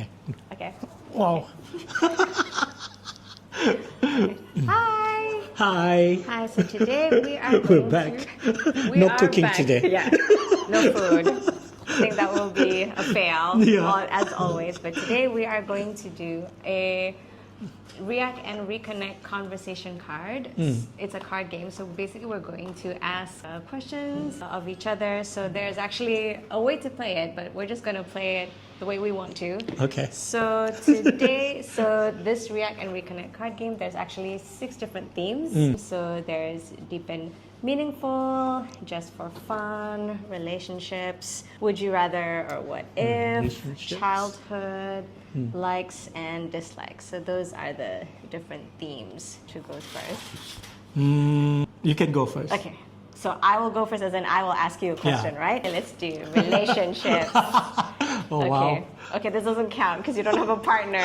Okay. Okay. Wow. Okay. Hi. Hi. Hi. So today we are We're going back. to. We Not are cooking back. today. Yeah. No food. I think that will be a fail, Yeah. as always. But today we are going to do a react and reconnect conversation card. It's a card game, so basically we're going to ask questions of each other. So there's actually a way to play it, but we're just going to play it the way we want to. Okay. So today, this react and reconnect card game, there's actually 6 different themes. So there's deep and meaningful, just for fun, relationships, would you rather or what if, childhood, likes and dislikes. So those are the different themes. To go first. You can go first. Okay. So I will go first, as in I will ask you a question, right? And let's do relationships. Oh, okay. wow. Okay, this doesn't count because you don't have a partner.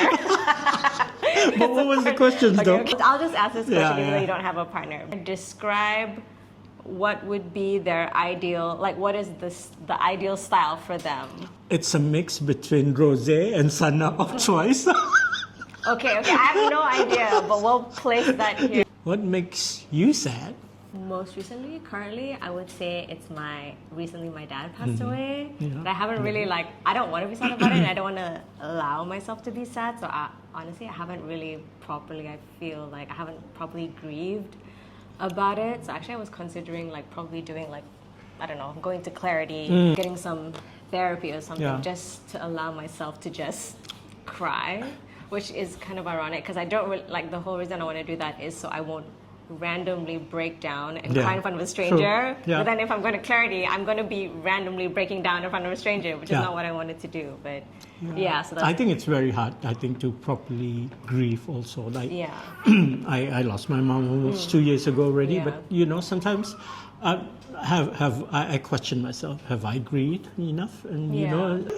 But what was the question, though? Okay. I'll just ask this question even though yeah. you don't have a partner. Describe what would be their ideal, like what is the ideal style for them? It's a mix between rosé and sana of choice. Okay, I have no idea, but we'll place that here. What makes you sad? Most recently, currently, I would say it's recently my dad passed away. But I haven't really I don't want to be sad about it and I don't want to allow myself to be sad. So honestly, I haven't really properly, I feel like I haven't properly grieved about it. So actually I was considering probably doing I don't know, going to Clarity, getting some therapy or something just to allow myself to just cry, which is kind of ironic because I don't really, the whole reason I want to do that is so I won't randomly break down and cry in front of a stranger. But then if I'm going to Clarity, I'm going to be randomly breaking down in front of a stranger, which is not what I wanted to do. But so that's... I think it's very hard, to properly grieve also. I lost my mom almost 2 years ago already, but sometimes I question myself, have I grieved enough? And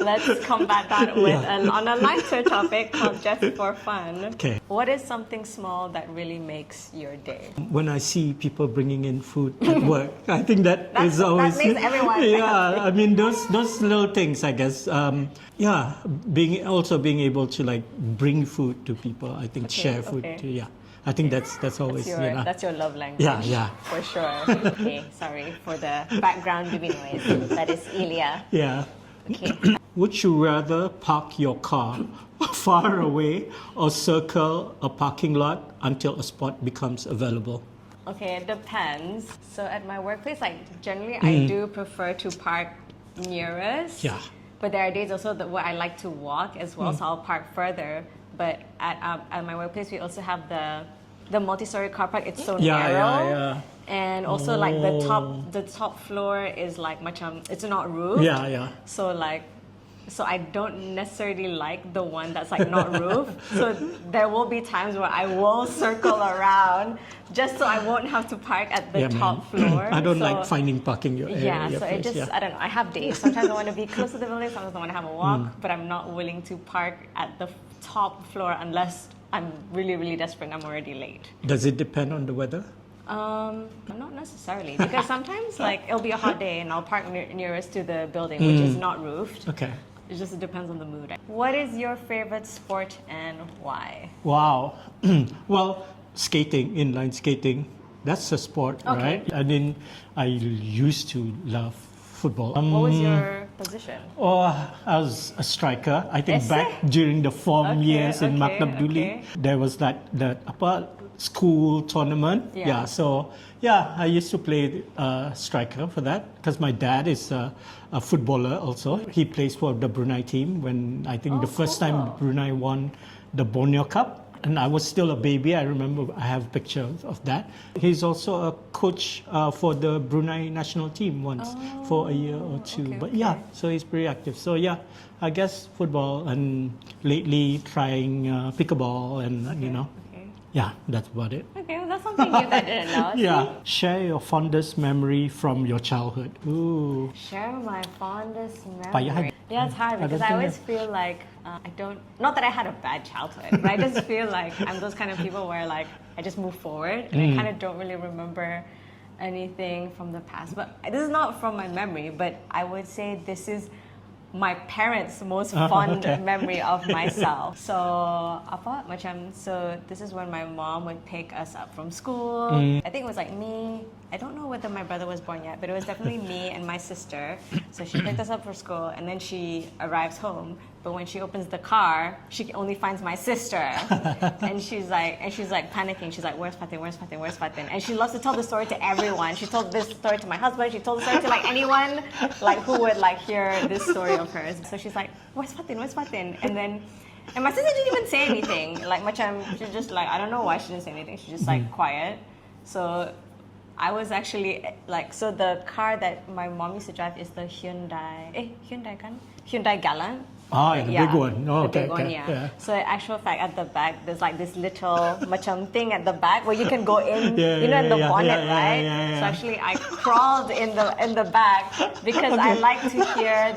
Let's combat that with on a lighter topic called Just for Fun. Okay. What is something small that really makes your day? When I see people bringing in food at work, I think that is always... That makes everyone Yeah, happy. I mean, those little things, I guess. Being able to bring food to people, I think share food too, I think that's always, That's your love language. Yeah. For sure. Okay, sorry for the background baby noise. That is Ilya. Yeah. Okay. Would you rather park your car far away or circle a parking lot until a spot becomes available? Okay, it depends. So at my workplace, generally I do prefer to park nearest. Yeah. But there are days also where I like to walk as well, so I'll park further. But at my workplace, we also have the multi-story car park. It's so narrow. Yeah. And also the top floor is it's not roofed. Yeah. So I don't necessarily like the one that's not roofed. So there will be times where I will circle around just so I won't have to park at the top floor. I don't like finding parking your area. Yeah, your so place, it just, I don't know, I have days. Sometimes I want to be close to the building, sometimes I want to have a walk, but I'm not willing to park at the top floor unless I'm really, really desperate and I'm already late. Does it depend on the weather? Not necessarily, because sometimes it'll be a hot day and I'll park nearest to the building, which is not roofed. Okay. It just depends on the mood. What is your favorite sport and why? Wow. Well, skating, inline skating, that's a sport, right? I mean, I used to love football. What was your position? I was a striker. I think back during the form years in Maktab Duli, there was that school tournament. I used to play striker for that because my dad is a footballer also. He plays for the Brunei team when I think the first time Brunei won the Borneo Cup. And I was still a baby. I remember I have pictures of that. He's also a coach for the Brunei national team once for a year or two. So he's pretty active. So I guess football and lately trying pickleball and that's about it. Okay, well, that's something new that I didn't know. Share your fondest memory from your childhood. Ooh. Share my fondest memory. Yeah, it's hard because I always feel like not that I had a bad childhood, but I just feel like I'm those kind of people where I just move forward and I kind of don't really remember anything from the past. But this is not from my memory, but I would say this is my parents' most fond memory of myself. So so this is when my mom would pick us up from school. I think it was like me. I don't know whether my brother was born yet, but it was definitely me and my sister. So she picked us up for school, and then she arrives home. But when she opens the car, she only finds my sister, and she's like panicking. She's like, "Where's Fatin? Where's Fatin? Where's Fatin?" And she loves to tell the story to everyone. She told this story to my husband. She told the story to like anyone, like who would like hear this story of hers. So she's like, "Where's Fatin? Where's Fatin?" And my sister didn't even say anything. Like she just like, I don't know why she didn't say anything. She's just like quiet. So I was actually like, so the car that my mom used to drive is the Hyundai Galant. Oh, the big one. Oh, the big one, yeah. So in actual fact, at the back, there's like this little thing at the back where you can go in, in the bonnet, right? So actually, I crawled in the back because I like to hear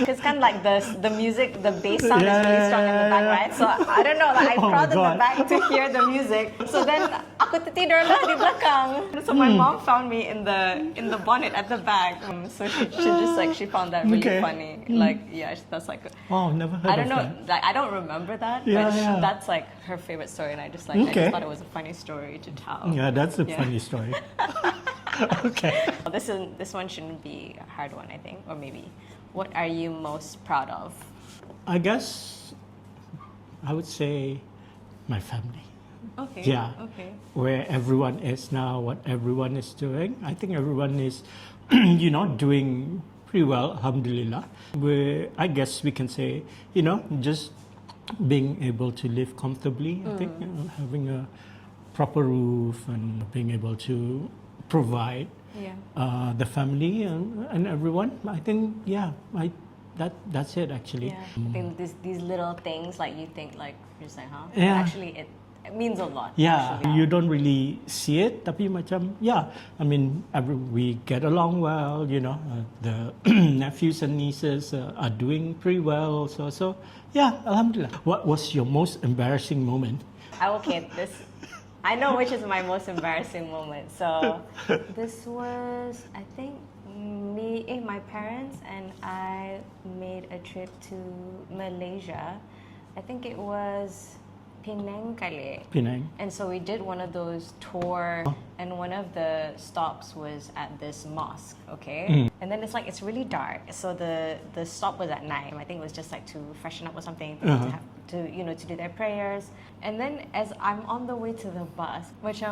because kind of like the music, the bass sound is really strong in the back, right? So I don't know, like I crawled in the back to hear the music. So then aku tertidur lah di belakang. So my mom found me in the bonnet at the back. So she just like, she found that really funny. Like, yeah, that's like. Oh, never heard of that. I don't know, like I don't remember that, but that's like her favorite story, and I just I just thought it was a funny story to tell. Yeah, that's a funny story. Okay. Well, this one shouldn't be a hard one, I think, or maybe. What are you most proud of? I guess I would say my family. Okay. Yeah. Okay. Where everyone is now, what everyone is doing. I think everyone is, doing pretty well, alhamdulillah. I guess we can say, just being able to live comfortably, I think, having a proper roof and being able to provide the family and everyone. I think, that's it actually. Yeah. I think these little things, like you think like, you're just like, huh? Yeah. But actually it means a lot. Yeah, actually. you don't really see it, tapi macam, I mean, we get along well, the nephews and nieces are doing pretty well also. So, alhamdulillah. What was your most embarrassing moment? I know which is my most embarrassing moment. So, this was, I think, my parents and I made a trip to Malaysia. I think it was Penang kali. Penang. And so we did one of those tour, and one of the stops was at this mosque, okay? And then it's really dark. So the stop was at 9. I think it was just like to freshen up or something, to do their prayers. And then as I'm on the way to the bus, which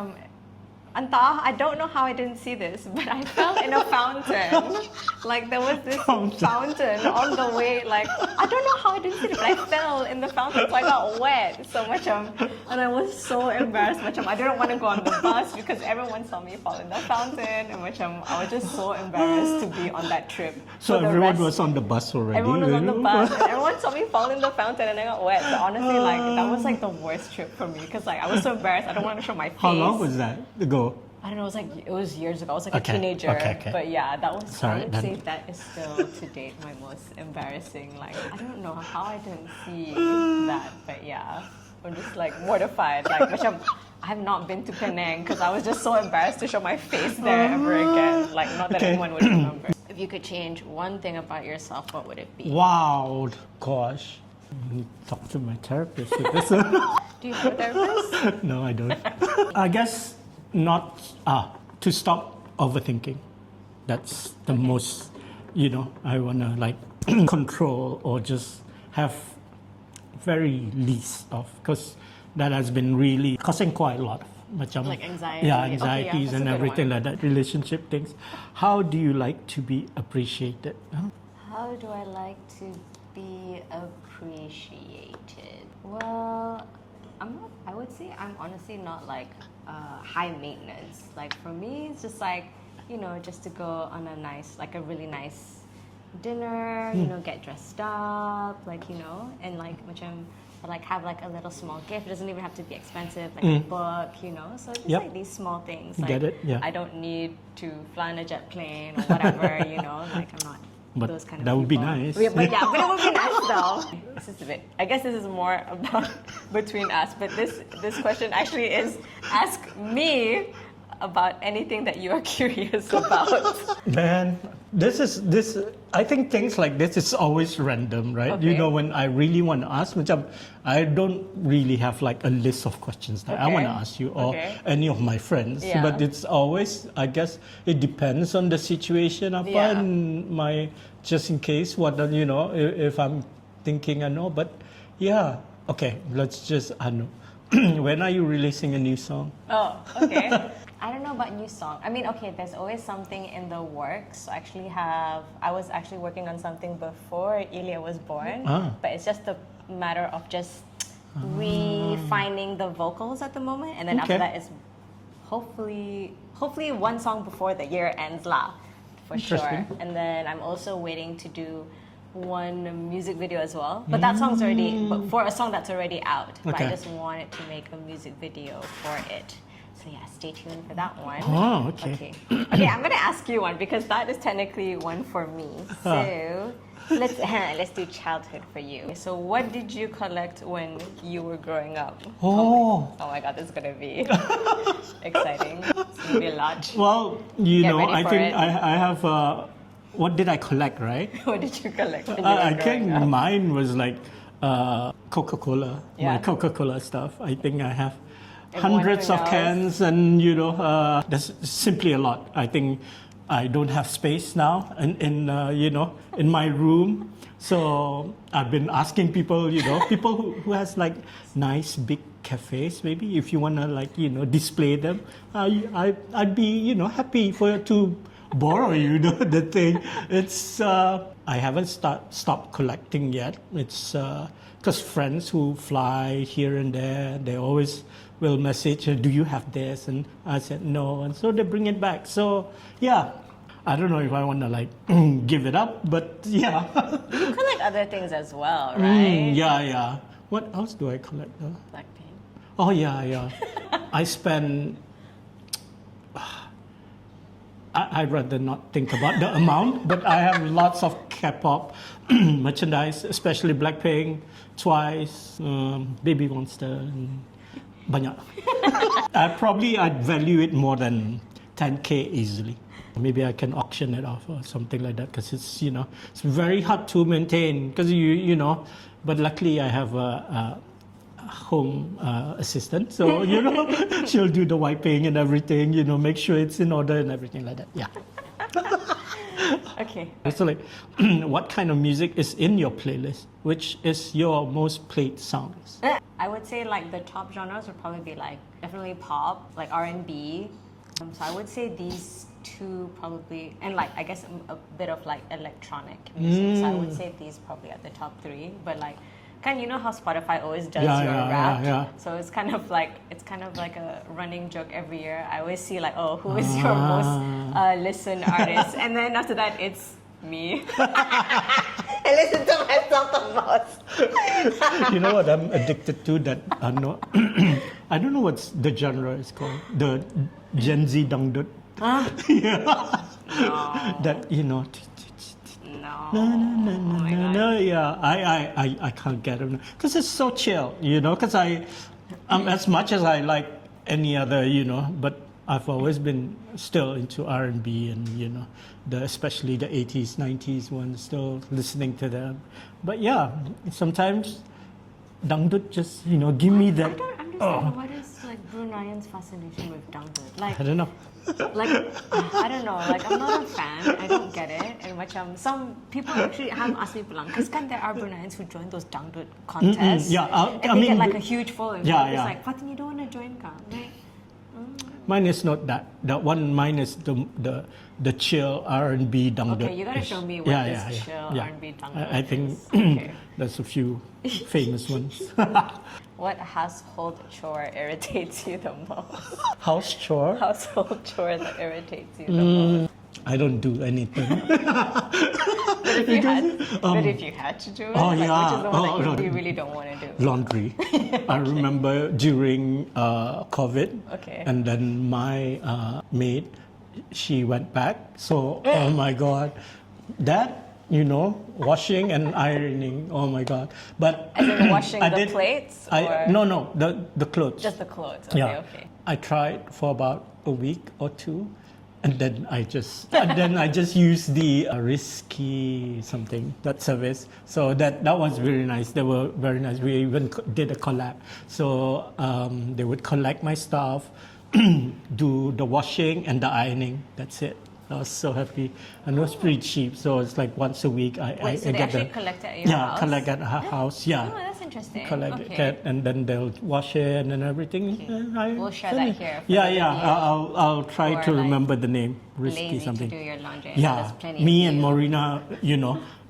entah, I don't know how I didn't see this, but I fell in a fountain. Like there was this fountain on the way. Like I don't know how I didn't see it, but I fell in the fountain, so I got wet. So and I was so embarrassed. I didn't want to go on the bus because everyone saw me fall in the fountain, and I was just so embarrassed to be on that trip. So everyone was on the bus already. Everyone was on the bus, and everyone saw me fall in the fountain, and I got wet. So honestly, like that was like the worst trip for me because like I was so embarrassed. I don't want to show my face. How long was that ago? I don't know, it was years ago. I was like a teenager. Okay. But yeah, that was, sorry, I would say that is still to date my most embarrassing. Like, I don't know how I didn't see that, but yeah, I'm just like mortified. Like, I have not been to Penang because I was just so embarrassed to show my face there ever again. Like, not that anyone would remember. If you could change one thing about yourself, what would it be? Wow, gosh. I need to talk to my therapist with this. Do you have a therapist? No, I don't. I guess not to stop overthinking. That's the most, I want to like control or just have very least of, because that has been really causing quite a lot of like anxiety. Yeah, anxieties and everything one. like that, relationship things. How do you like to be appreciated? How do I like to be appreciated? Well, I would say I'm honestly not like high maintenance. Like for me, it's just like, just to go on a really nice dinner, get dressed up, and like have like a little small gift. It doesn't even have to be expensive, like a book, So just like these small things. Like, Get it? Yeah. I don't need to fly on a jet plane or whatever, like I'm not. But those kind of that would be people. nice. But it would be nice though. I guess this is more about between us, but this question actually is ask me about anything that you are curious about. Man, this. I think things like this is always random, right? Okay. You know, when I really want to ask, which I don't really have like a list of questions that I want to ask you or any of my friends. Yeah. But it's always, I guess, it depends on the situation. And my just in case what you know, if I'm thinking I know, but yeah, okay, let's just I know. When are you releasing a new song? Oh, okay. I don't know about new song. I mean, okay, there's always something in the works. I was actually working on something before Ilya was born, but it's just a matter of just refining the vocals at the moment, and then after that is hopefully one song before the year ends lah, for sure. And then I'm also waiting to do one music video as well, but that song's already, but for a song that's already out, but I just wanted to make a music video for it. So yeah, stay tuned for that one. Oh, okay. Okay, I'm gonna ask you one because that is technically one for me. So let's do childhood for you. So what did you collect when you were growing up? Oh my God, this is gonna be exciting. It's gonna be a lot. Well, you Get know, ready I for think it. I have. What did I collect, right? What did you collect when you were I growing think up? mine was like Coca-Cola, Yeah. my Coca-Cola stuff. I think I have Everyone hundreds who of knows. cans, and you know, that's simply a lot. I think I don't have space now in you know, in my room. So I've been asking people, you know, people who has like nice big cafes, maybe if you wanna like, you know, display them, I'd be, you know, happy to borrow, you know, the thing. It's I haven't stopped collecting yet. It's because friends who fly here and there, they always will message, do you have this? And I said no, and so they bring it back. So yeah, I don't know if I want to like give it up, but yeah. You collect other things as well, right? Yeah. What else do I collect though? Blackpink. Oh yeah. I spend. I'd rather not think about the amount, but I have lots of K-pop merchandise, especially Blackpink, Twice, Baby Monster, and banyak. I'd value it more than 10K easily. Maybe I can auction it off or something like that, because it's, you know, it's very hard to maintain because you know, but luckily I have a home assistant, so you know, she'll do the wiping and everything, you know, make sure it's in order and everything like that. Yeah. Okay. So like, what kind of music is in your playlist? Which is your most played songs? I would say like the top genres would probably be like definitely pop, like R&B. So I would say these two probably, and like I guess a bit of like electronic music. So I would say these probably at the top three. But like, kind of, you know how Spotify always does your rap. Yeah. So it's kind of like a running joke every year. I always see like, oh, who is your most listened artist, and then after that it's me. I listen to myself the most. You know what I'm addicted to? That I don't know what the genre is called. The Gen Z dangdut. Yeah. No. That, you know. No. No, yeah, I can't get it because it's so chill, you know. Because as much as I like any other, you know, but I've always been still into R&B and, you know, especially the 80s, 90s ones, still listening to them. But yeah, sometimes dangdut just, you know, give me that. I don't understand what is like Bruneians' fascination with dangdut. Like I don't know. Like I don't know. Like I'm not a fan. I don't get it. And some people actually have asked me pulang because there are Bruneians who join those dangdut contests. Yeah, and I they mean, get like a huge following. Yeah, It's like, Fatin, you don't want to join, ka? Like, mine is not that. That one, mine is the chill R&B dangdut. okay, you gotta show me what this chill R&B dangdut I think is. Okay. there's a few famous ones. What household chore irritates you the most? House chore? Household chore that irritates you the most. I don't do anything. But if you had to do it, Oh, like, yeah. which is the one that Oh, you really don't want to do? Laundry. I remember during COVID, Okay. and then my maid, she went back. So, oh my God, that washing and ironing. Oh my God! But As in washing the plates? Or? No, the clothes. Just the clothes. Okay, Yeah. okay. I tried for about a week or two, and then I just used the risky something, that service. So that was very nice. They were very nice. We even did a collab. So they would collect my stuff, do the washing and the ironing. That's it. I was so happy, and it was pretty cheap. So it's like once a week. Wait, so they actually collect at your house? Yeah, collect at her house. Yeah. Oh, that's interesting. Collect okay. it, and then they'll wash it and everything. Okay. We'll share that here. I'll try to like remember the name. Risky lazy something. to do your laundry. Yeah, There's plenty me of and you. Marina,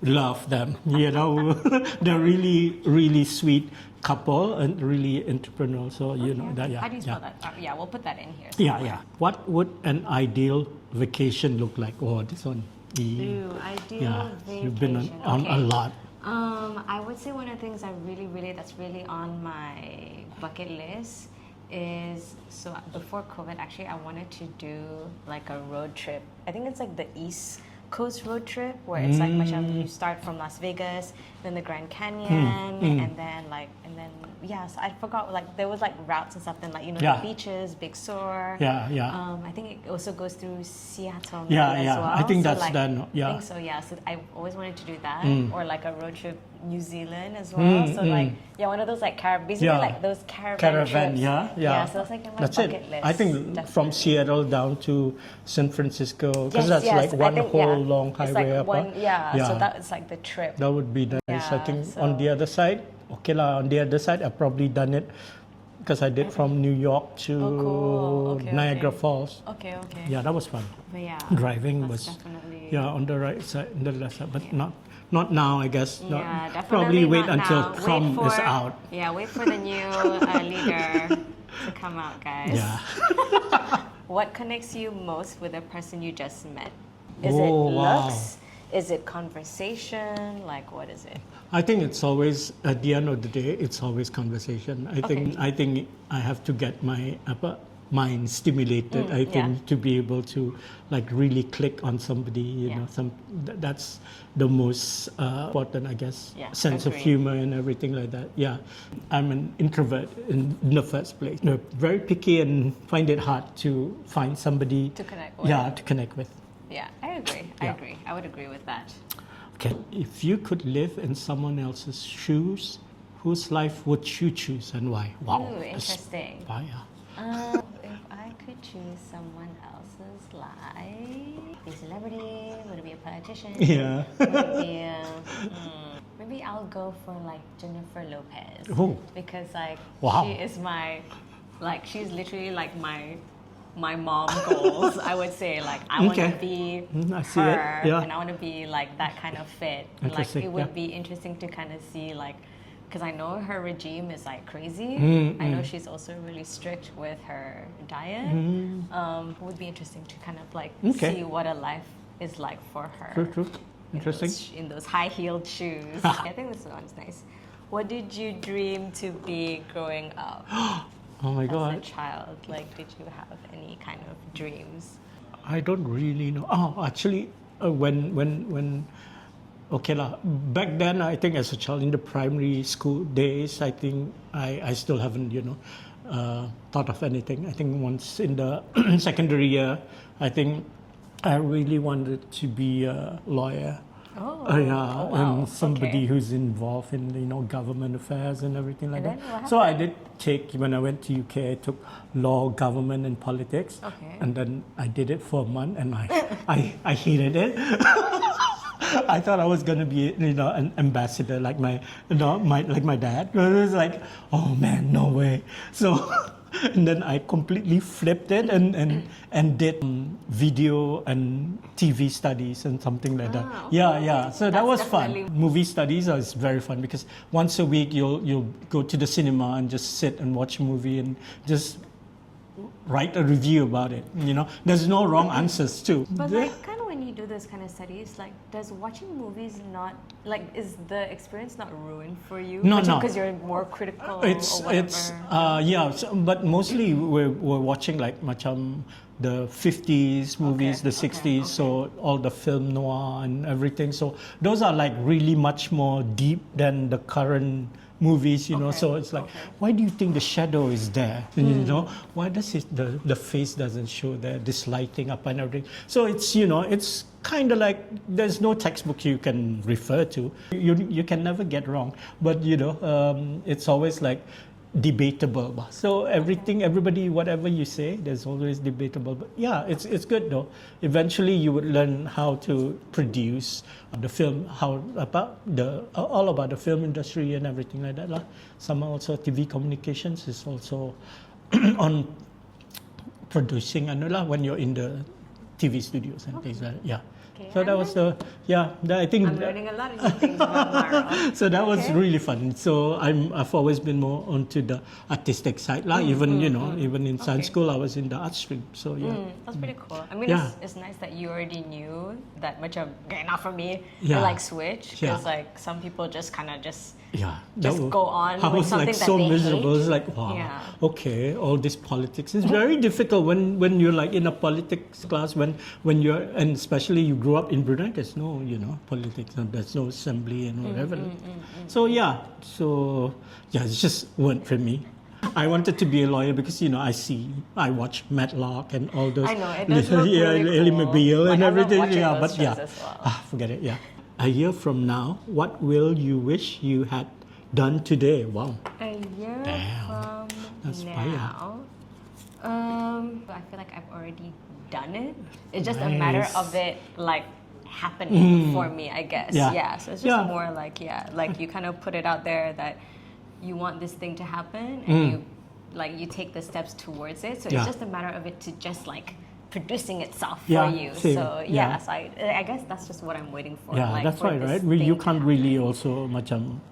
love them. They're really, really sweet couple and really entrepreneurial. So that. Yeah. How do you spell that? Yeah, we'll put that in here. Yeah. What would an ideal vacation look like? Oh, this one. Ooh, ideal Yeah, vacation. you've been on Okay. a lot. I would say one of the things that's really on my bucket list is, so before COVID, actually, I wanted to do like a road trip. I think it's like the East Coast road trip where it's like you start from Las Vegas, then the Grand Canyon, and then so I forgot, like there was like routes and stuff, then the beaches, Big Sur. Yeah. I think it also goes through Seattle as Yeah. well. I think So, that's done. Yeah. I think so, yeah. So I always wanted to do that, or like a road trip New Zealand as well. So like one of those like basically like those caravan trips. Yeah. So that's like in my That's bucket it. list. I think from definitely. Seattle down to San Francisco, because Yes, that's like I one think, whole long It's highway like up. one, so that is like the trip. That would be nice. I Yeah, think so- on the other side, on the other side, I've probably done it because I did from New York to cool. Okay, Niagara okay. Falls. Okay. Yeah, that was fun. But yeah, Driving that's was definitely on the right side, on the left side, but not now, I guess. Yeah, Not- definitely probably wait not until now. Trump Wait is for- out. Yeah, wait for the new leader to come out, guys. Yeah. What connects you most with a person you just met? Is Oh, it wow. looks? Is it conversation? Like, what is it? I think it's always, at the end of the day, it's always conversation. I think I have to get my upper mind stimulated. I think to be able to like really click on somebody. You know, that's the most important, I guess. Yeah, sense of agree. humor and everything like that. Yeah, I'm an introvert in the first place. Very picky and find it hard to find somebody To connect with. Yeah, to connect with. Yeah, I agree. I would agree with that. Okay. If you could live in someone else's shoes, whose life would you choose and why? Wow. Ooh, that's- interesting. Wow, yeah. If I could choose someone else's life, be a celebrity, would it be a politician? Yeah. Would it be maybe I'll go for like Jennifer Lopez. Oh. Because like Wow. she is she's literally like my mom goals. I would say like I want Okay. to be I see it. her, Yeah. and I want to be like that kind of fit. Like Interesting, it would yeah. be interesting to kind of see like, because I know her regime is like crazy. I know she's also really strict with her diet. It would be interesting to kind of like Okay. see what a life is like for her. True. Interesting. In those high-heeled shoes. I think this one's nice. What did you dream to be growing up? Oh my As a God. child, like, did you have any kind of dreams? I don't really know. Oh, actually, when okay lah. Back then, I think as a child in the primary school days, I think I still haven't thought of anything. I think once in the secondary year, I think I really wanted to be a lawyer. Wow. And somebody Okay. who's involved in government affairs and everything like And that. then what So I did take, when I went to UK, I took law, government, and politics. Okay. And then I did it for a month, and I hated it. I thought I was gonna be, an ambassador like my dad. It was like, oh man, no way. So, and then I completely flipped it and did video and TV studies and something like that. Ah, Yeah. So that That's was fun. definitely- Movie studies is very fun because once a week you'll go to the cinema and just sit and watch a movie and just write a review about it. There's no wrong answers too. But like, kind of when you do this kind of studies, like, does watching movies not, like, is the experience not ruined for you? No. Because you're more critical or whatever? Yeah, but mostly we're watching like macam the 50s movies, the 60s, so all the film noir and everything. So those are like really much more deep than the current movies, you know. So it's like, why do you think the shadow is there? You know, why does the face doesn't show there, this lighting up and everything? So it's, you know, it's kind of like there's no textbook you can refer to. You can never get wrong, but you know, it's always like debatable. So everybody, whatever you say, there's always debatable. But yeah, it's good though. Eventually, you would learn how to produce the film, all about the film industry and everything like that. Some also TV communications is also on producing and when you're in the TV studios and things like that. Yeah. Okay, So that was I think I'm learning a lot of new things about Marul. so that was really fun. So I've always been more onto the artistic side, even even in science school I was in the art stream. So yeah, that's pretty cool. I mean, it's nice that you already knew that much of not for me to like switch, because like some people just kind of just go on I with was something like that so they miserable. hate. It's like, wow, okay, all this politics. It's very difficult when you're like in a politics class, when you're, and especially you grew up in Brunei, there's no, politics, and there's no assembly and whatever. So yeah, it just weren't for me. I wanted to be a lawyer because I watch Matlock and all those. I know, it does look really Ellie cool. McBeal Like, and I love everything. watching Yeah, those but shows as well. forget it. Yeah. A year from now, what will you wish you had done today? Wow. A year from That's now, I feel like I've already done it. It's just a matter of it like happening for me, I guess. Yeah. So it's just more like like you kind of put it out there that you want this thing to happen, and you take the steps towards it. So it's just a matter of it to just like producing itself for you. Same. So so I guess that's just what I'm waiting for. Yeah, like, that's for right, this right? thing You to can't happen. really also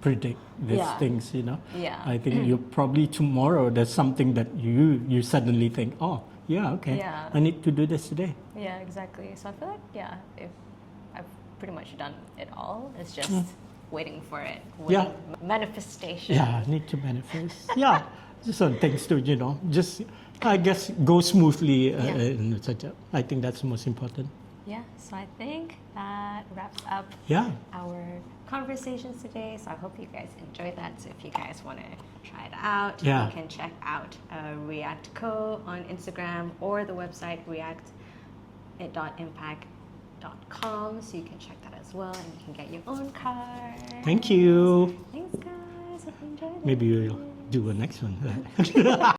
predict these things, Yeah. I think you probably tomorrow there's something that you suddenly think, I need to do this today. Yeah, exactly. So I feel like if I've pretty much done it all, it's just waiting for it. Manifestation. Yeah, need to manifest. Just on things to just I guess go smoothly. And such. I think that's the most important. Yeah. So I think that wraps up our conversations today. So I hope you guys enjoyed that. So if you guys want to try it out, you can check out React.co on Instagram or the website react.impact.com. So you can check that as well, and you can get your own card. Thank you. Thanks, guys. Hope you enjoyed it. Maybe we'll do a next one.